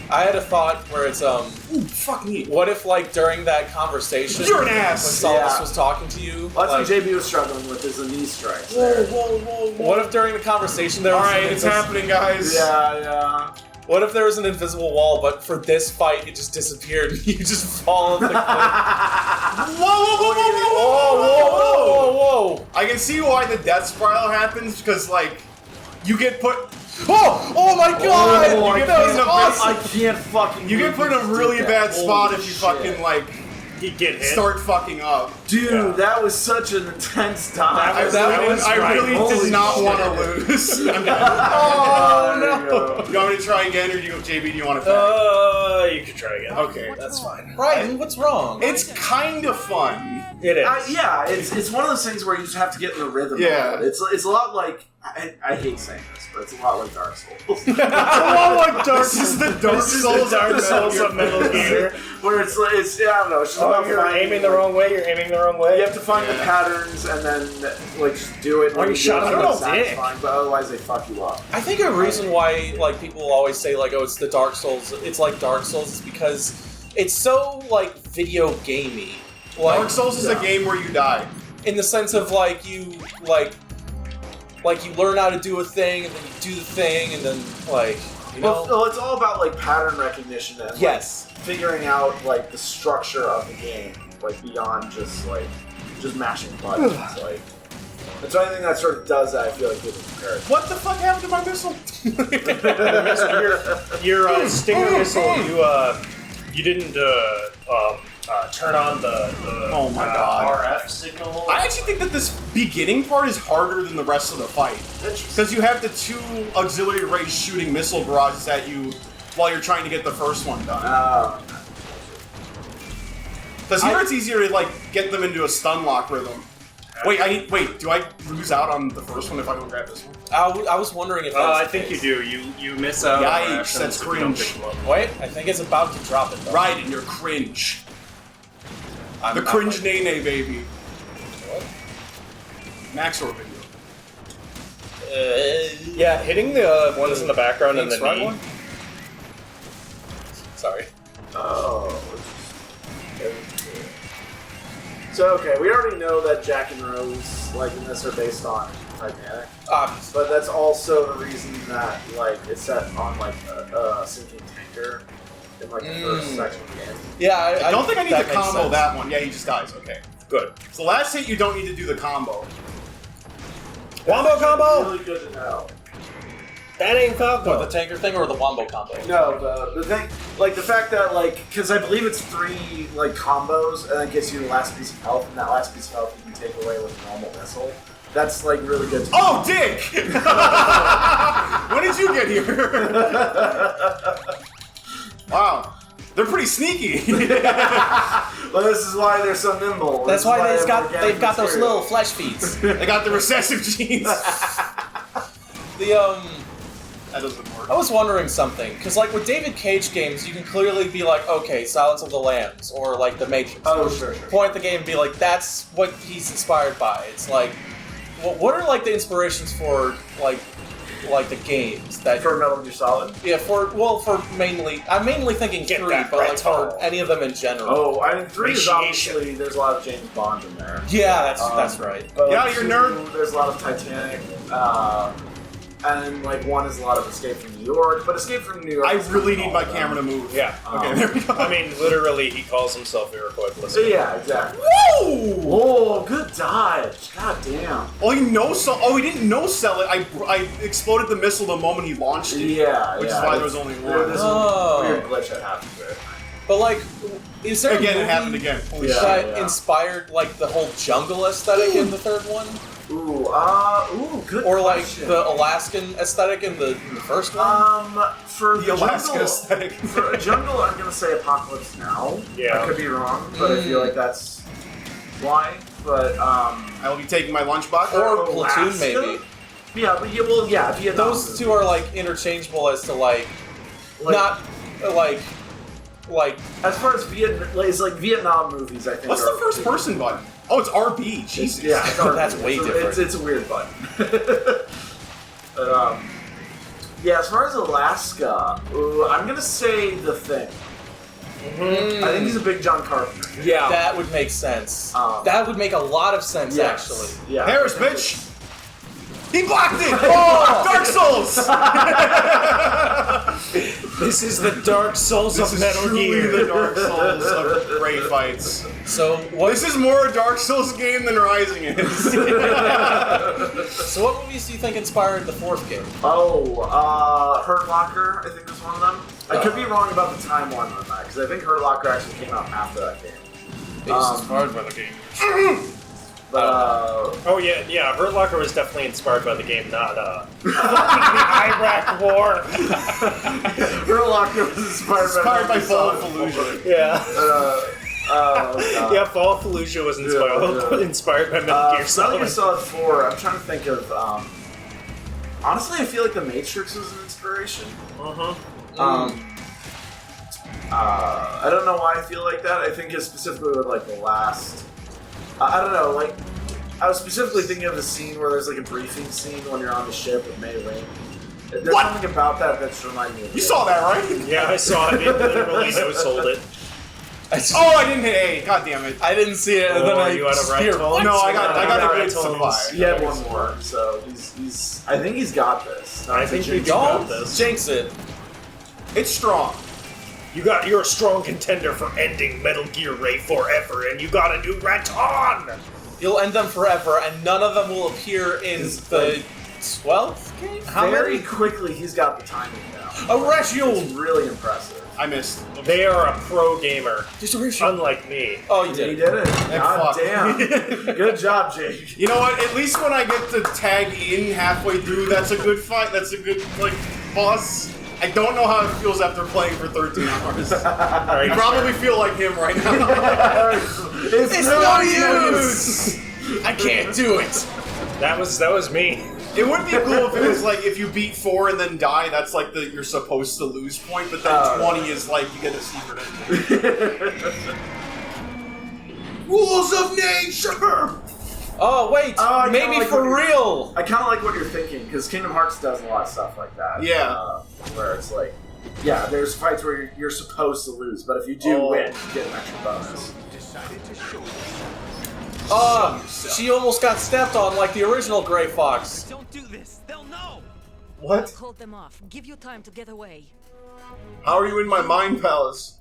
I had a thought where it's
Ooh, fuck me.
what if like during that conversation
You're an
when
ass.
Solus
Yeah.
was talking to you,
Well, that's
like,
what JB was struggling with is the knee strikes.
Whoa,
there.
whoa, whoa, whoa.
what if during the conversation there
All
was
right,
an
it's
invis-
happening, guys.
Yeah.
What if there was an invisible wall, but for this fight it just disappeared and you just fall off the cliff?
Whoa, whoa, whoa, whoa, whoa,
Whoa, whoa, whoa, whoa,
I can see why the death spiral happens because like you get put.
Oh my god!
Oh,
You
I
get put in
can't-
a
I can't fucking.
you get put in a
believe
really
did
bad
that.
spot
Holy
if you
shit.
fucking like
You get hit.
start fucking up.
Dude,
Yeah.
that was such an intense time.
I really
Holy
did not
shit.
want to lose. I'm done.
Oh no!
You want me to try again, or JB? Do you want to?
You can try again.
Okay, that's fine.
Raiden, what's wrong?
It's kind of fun.
It is.
Yeah, it's one of those things where you just have to get in the rhythm.
Yeah.
of it. It's a lot like I hate saying this, but it's a lot like Dark Souls.
It's a lot like Dark
This is the Dark
This is
Souls
the Dark
of
Souls
Metal
of Metal Gear.
Where it's like I don't know. It's just about
You're
finding,
aiming the
like,
wrong way. You're aiming the wrong way.
You have to find the
Yeah.
patterns and then like just do it.
Oh,
when
you
do
shot
it,
him in
it's
the dick.
satisfying, but otherwise they fuck you up.
I think a reason why like people always say like, oh, it's the Dark Souls. It's like Dark Souls is because it's so like video gamey. Like,
Dark Souls is a game where you die.
in the sense of like you learn how to do a thing and then you do the thing and then like you know.
Well, it's all about like pattern recognition and
Yes.
like, figuring out like the structure of the game, like beyond just mashing buttons. Like that's why I think that sort of does that. I feel like people compare it.
What the fuck happened to my missile?
Your stinger missile. You didn't turn on the
Oh my God.
RF signal.
I actually think that this beginning part is harder than the rest of the fight. Because you have the two auxiliary ray shooting missile barrages at you while you're trying to get the first one done. Because here it's easier to like get them into a stun lock rhythm. Wait, do I lose out on the first one if I don't grab this one?
I was wondering if that was
I
the
think you
case.
do. You miss out. on
Yikes,
rations
that's
if you don't
cringe.
pick them up.
Wait, I think it's about to drop it though.
Raiden, you're cringe.
I'm
The
not
cringe
like-
nay baby.
What?
Max or video.
Yeah, hitting the ones in the background and the
Thanks, right
knee.
one? Sorry.
So okay, we already know that Jack and Rose like in this are based on Titanic,
Obviously.
but that's also the reason that like it's set on like a sinking tanker in like the first section of the game.
Yeah,
I don't think I need to
that makes
combo
sense.
that one. Yeah, he just dies. Okay.
Good.
So last hit, you don't need to do the combo.
Wombo combo.
Really good to know.
That ain't
What,
Falco.
the tanker thing or the wombo combo?
No, the thing, like the fact that like, because I believe it's 3 like combos, and that gives you the last piece of health, and that last piece of health you can take away with a normal missile. That's like really good.
Oh, Dick! When did you get here? Wow, they're pretty sneaky.
Well, this is why they're so nimble.
That's
This is
why
they have
they've got those
material.
little flesh feet.
They got the recessive genes. That doesn't work.
I was wondering something, because like with David Cage games, you can clearly be like, okay, Silence of the Lambs, or like The Matrix.
Oh, sure.
Point at the game and be like, that's what he's inspired by. It's like, what are like the inspirations for like the games that
For Metal Gear Solid.
yeah for mainly I'm mainly thinking
Get
3,
that
but like
retro.
for any of them in general.
Oh, I mean 3 is
Appreciation.
obviously there's a lot of James Bond in there.
Yeah, that's right.
But,
Yeah,
like,
you're
2,
nerd.
There's a lot of Titanic, and like 1 is a lot of Escape from New York. But Escape from New York.
I
is
really
not
need my
all
camera to
of
move.
Yeah.
Okay, there we go.
I mean, literally, he calls himself Iroquois
them.
Bliss.
So yeah, exactly.
Woo!
Oh, good dodge. God damn.
Oh, he no-sell. Oh, he didn't no-sell it. I exploded the missile the moment he launched it.
Yeah,
Which
yeah.
is why there was only one.
There's
Oh.
a weird glitch that happened there.
But like, is there
Again,
a
it
movie
happened again. Holy
Yeah.
shit.
that inspired like the whole jungle aesthetic in the third one,
Ooh, good
or like
question.
the Alaskan aesthetic in the first one?
For
The Alaska
jungle,
aesthetic.
for jungle, I'm gonna say Apocalypse Now.
Yeah.
I could be wrong, but I feel like that's why. But
I will be taking my lunchbox.
Or
Alaska?
Platoon, maybe.
Yeah, but yeah, Vietnam.
Those two are like interchangeable as to like not like
As far as Vietnam movies, I think.
What's
are-
the first person button? Oh, it's RB. Jesus.
Yeah, it's RB.
That's way
It's
different.
It's a weird button. But, yeah, as far as Alaska, I'm gonna say The Thing. I think he's a big John Carpenter.
Yeah.
that would make sense.
Um,
That would make a lot of sense
Yes.
actually.
Yeah.
Harris, bitch! He blocked it! Oh, Dark Souls!
This is the Dark Souls
This
of
is
Metal
truly
Gear.
the Dark Souls of great fights.
So what?
This is more a Dark Souls game than Rising is.
So what movies do you think inspired the fourth game?
Hurt Locker, I think was one of them. I could be wrong about the timeline on that, because I think Hurt Locker actually came out after that game.
It's inspired by the game.
But,
Oh yeah, Hurt Locker was definitely inspired by the game, not the Iraq War.
Hurt Locker was inspired by
Fall of Fallujah.
Yeah.
God.
Yeah, Fall of Fallujah was inspired by Metal Gear
Metal
Solid.
Gear Solid 4, I'm trying to think of, honestly, I feel like The Matrix was an inspiration. I don't know why I feel like that. I think it's specifically with, like, the last... I don't know, like, I was specifically thinking of the scene where there's, like, a briefing scene when you're on the ship with Mei Ling. There's something about that that just reminded me of
You saw that, right?
Yeah, I saw it. It literally no-sold it.
Oh, I didn't hit A. God damn it.
I didn't see it, and then
You had a right
here,
tone?
No, I got a good
Right tones.
supply.
He had one more, so he's I think he's got this.
I think you
Don't
got this.
jinx it.
It's strong.
You're a strong contender for ending Metal Gear Ray forever, and you got a new Raton!
You'll end them forever, and none of them will appear in the 12th game? How
Very
many?
quickly, he's got the timing down.
A ratio!
It's really impressive.
I missed.
They are a pro gamer,
Just a ratio.
unlike me.
Oh, you
He
did.
did it. God
fuck.
damn. Good job, Jake.
You know what? At least when I get to tag in halfway through, that's a good fight. That's a good, like, boss. I don't know how it feels after playing for 13 hours.
Alright,
You probably feel like him right now.
It's
no use! I can't do it!
that was me.
It would be cool if it was like if you beat 4 and then die, that's like the you're supposed to lose point, but then 20 is like you get a secret ending. Rules of nature!
Oh, wait!
Oh, I
maybe
kinda like
for
what you-
real!
I kind of like what you're thinking, because Kingdom Hearts does a lot of stuff like that.
Yeah.
Where it's like, yeah, there's fights where you're supposed to lose, but if you do win, you get an extra bonus.
Decided to show
She almost got stepped on like the original Gray Fox.
Don't do this. They'll know.
What?
Hold them off. Give you time to get away.
How are you in my mind palace?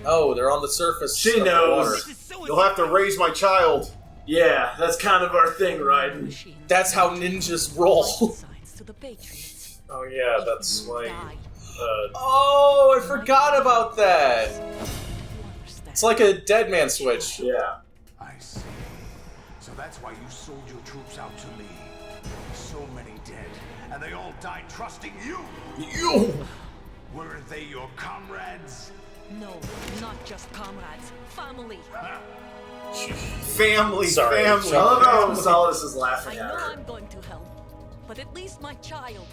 Oh, they're on the surface.
She
of the
knows.
water.
This is so
You'll have to raise my child.
Yeah, that's kind of our thing, Raiden.
machine.
That's how ninjas roll.
Signs to the Patriots.
Oh yeah, that's
You
like
die.
Oh, I forgot about that.
You understand.
It's like a dead man switch.
Yeah.
I see. So that's why you sold your troops out to me. So many dead, and they all died trusting you.
You!
Weren't they your comrades?
No, not just comrades. Family.
Family,
Sorry.
family.
I love how
family.
Solidus is
I
laughing
know
at her.
I'm going to hell, but at least my child.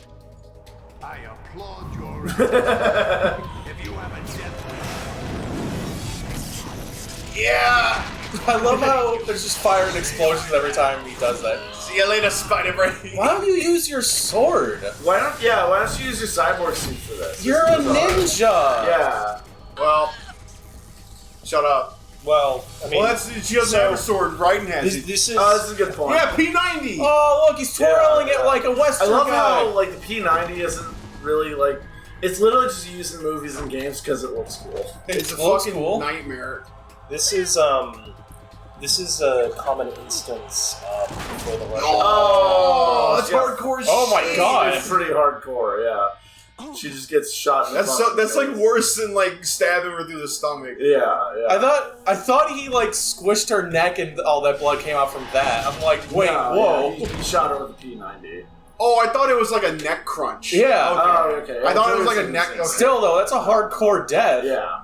I applaud your if you have a death
Yeah!
I love how there's just fire and explosions every time he does that.
See you later, Spider-Brain.
Why don't you use your sword?
Why don't you use your cyborg suit for this?
You're a
This is bizarre.
ninja!
Yeah.
Well, shut up.
well, I mean,
Well, that's she doesn't have a sword. Raiden has
this,
it.
this is
This is a good point.
Yeah, P90.
Oh, look, he's twirling
Yeah.
it like a
I
Western
love
guy.
how like the P90 isn't really like it's literally just used in movies and games because it looks cool.
It's a
looks
fucking
cool.
nightmare.
this is a common instance before the Russian.
Oh, that's
yeah.
hardcore shit.
Oh my God.
It's pretty hardcore, yeah. She just gets shot. In the
That's
fucking
that's like
face.
worse than like stabbing her through the stomach.
Yeah, yeah.
I thought he like squished her neck and all that blood came out from that. I'm like, wait,
No,
whoa.
yeah, he shot her with a P90.
Oh, I thought it was like a neck crunch.
Yeah.
Oh, okay.
I thought it was like a neck. Okay.
Still though, that's a hardcore death.
Yeah.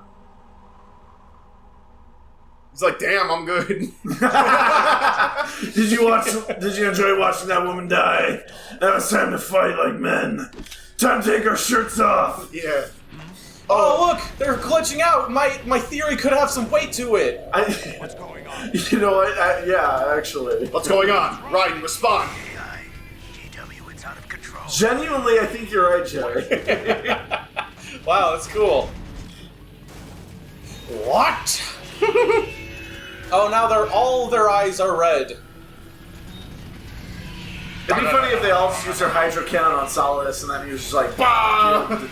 He's like, damn, I'm good.
Did you enjoy watching that woman die? Now it's time to fight like men. Time to take our shirts off.
Yeah.
Oh look, they're glitching out. My theory could have some weight to it.
What's going on?
You know what? Yeah, actually.
What's going on? Raiden, respond.
GW, it's out of control.
Genuinely, I think you're right, Jerry.
Wow, that's cool. What? Oh, now all their eyes are red.
It'd be funny if they all just used their hydro cannon on Solidus and then he was just like, bah!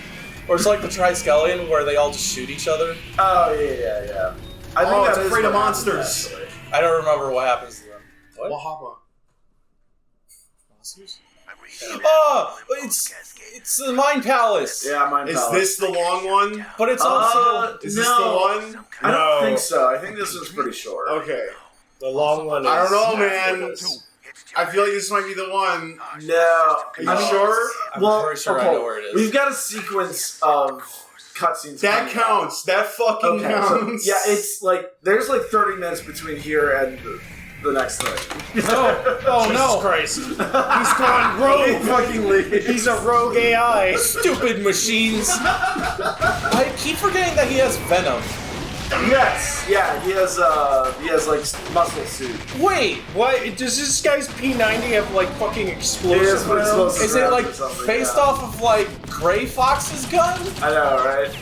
Or it's like the Triskelion where they all just shoot each other.
Oh, yeah. I think
it's
that is
afraid of
what happens,
monsters.
actually.
I don't remember what happens to them. What?
Wahaba.
Monsters? Oh, it's the Mind Palace.
Yeah, mine.
Is this the long one?
But it's also
Is this the one?
I don't
No.
think so. I think this one's pretty short.
Okay.
The long one is...
I don't know, man. I feel like this might be the one.
No.
Are you sure?
I'm
Well,
pretty sure
okay,
I know where it is.
We've got a sequence of cutscenes.
That
coming up.
counts. That fucking
Okay, so,
counts.
yeah, it's like there's like 30 minutes between here and the next thing.
Oh no! Christ! He's gone rogue.
Fucking leave.
He's a rogue AI.
Stupid machines. I keep forgetting that he has venom.
Yes, yeah, he has like muscle suit.
Wait,
What? Does this guy's P90 have like fucking
He has
explosive rounds?
explosive
is it
rounds
like
or something,
based
yeah.
off of like Gray Fox's gun?
I know, right?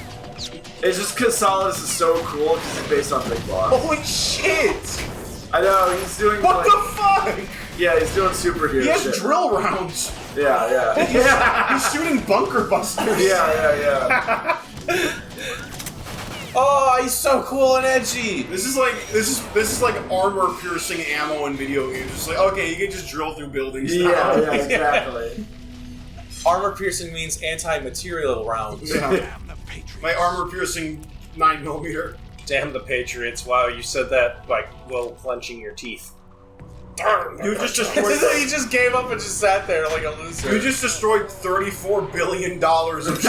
It's just because Solidus is so cool because he's based on Big Boss.
Holy shit!
I know, he's doing
What
like,
the fuck?
yeah, he's doing superhero
He has
shit.
drill rounds.
Yeah, yeah.
He's shooting bunker busters.
Yeah.
Oh, he's so cool and edgy.
This is like armor piercing ammo in video games. It's like, okay, you can just drill through buildings now.
Yeah, exactly.
Armor piercing means anti-material rounds.
Yeah.
Damn the Patriots.
My armor piercing 9mm.
Damn the Patriots! Wow, you said that like while clenching your teeth.
You just destroyed.
He just gave up and just sat there like a loser.
You just destroyed $34 billion of shit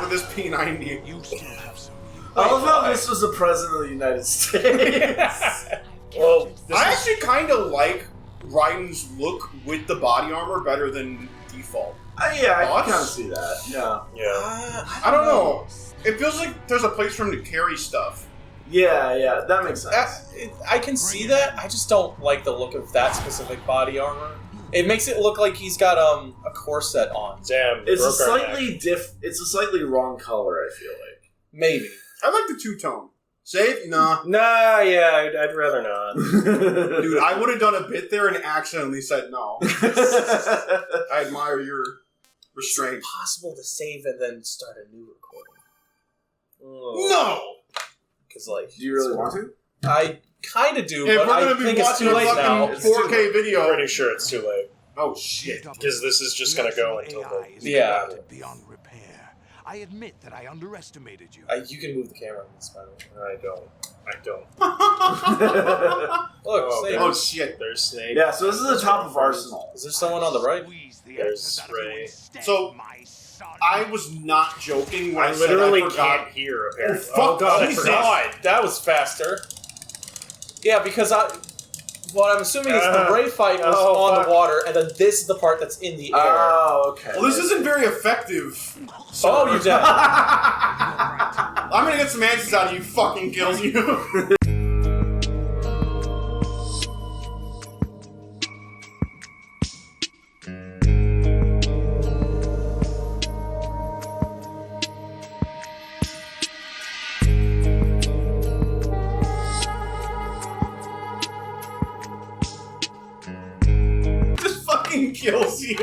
with this P90.
You still have some.
I love how this was the president of the United States.
Well, this
I
is,
actually kind of like Raiden's look with the body armor better than default.
Yeah, I
Thoughts?
can kind of see that. Yeah.
yeah.
I don't know. It feels like there's a place for him to carry stuff.
Yeah, that makes sense.
I can see that. I just don't like the look of that specific body armor. It makes it look like he's got a corset on.
Damn.
It's a
broke our neck.
slightly it's a slightly wrong color, I feel like.
Maybe.
I like the two-tone. Save? Nah.
Nah, yeah, I'd rather not.
Dude, I would have done a bit there and accidentally said no. I admire your restraint.
It's possible to save and then start a new recording.
No!
Because, like...
Do you really want to?
I kind of do,
If
but
we're
I
gonna be
think it's
watching
too
a
late now.
fucking 4K video.
Pretty sure it's too late.
Oh shit.
Because this is just gonna go until
AI
the...
is
Yeah.
corrupted beyond repair. I admit that I underestimated you.
You can move the camera on this, by the way.
I don't.
Look,
Oh,
Snake.
Oh shit.
There's Snake.
Yeah, so this is the top of Arsenal.
Is there someone on the right?
Squeeze the
There's
essence out of you
Ray.
instead,
So,
my son.
I was not joking when I,
I
said
literally
I forgot.
can't hear, apparently.
Oh, fuck,
God, I
Jesus.
forgot.
God, that was faster. Yeah, because what I'm assuming is the Ray fight was on
fuck.
the water, and then this is the part that's in the air.
Oh, okay.
Well, this isn't very effective.
Oh, you're dead.
I'm gonna get some answers out of you, fucking kills you. Just fucking kills you.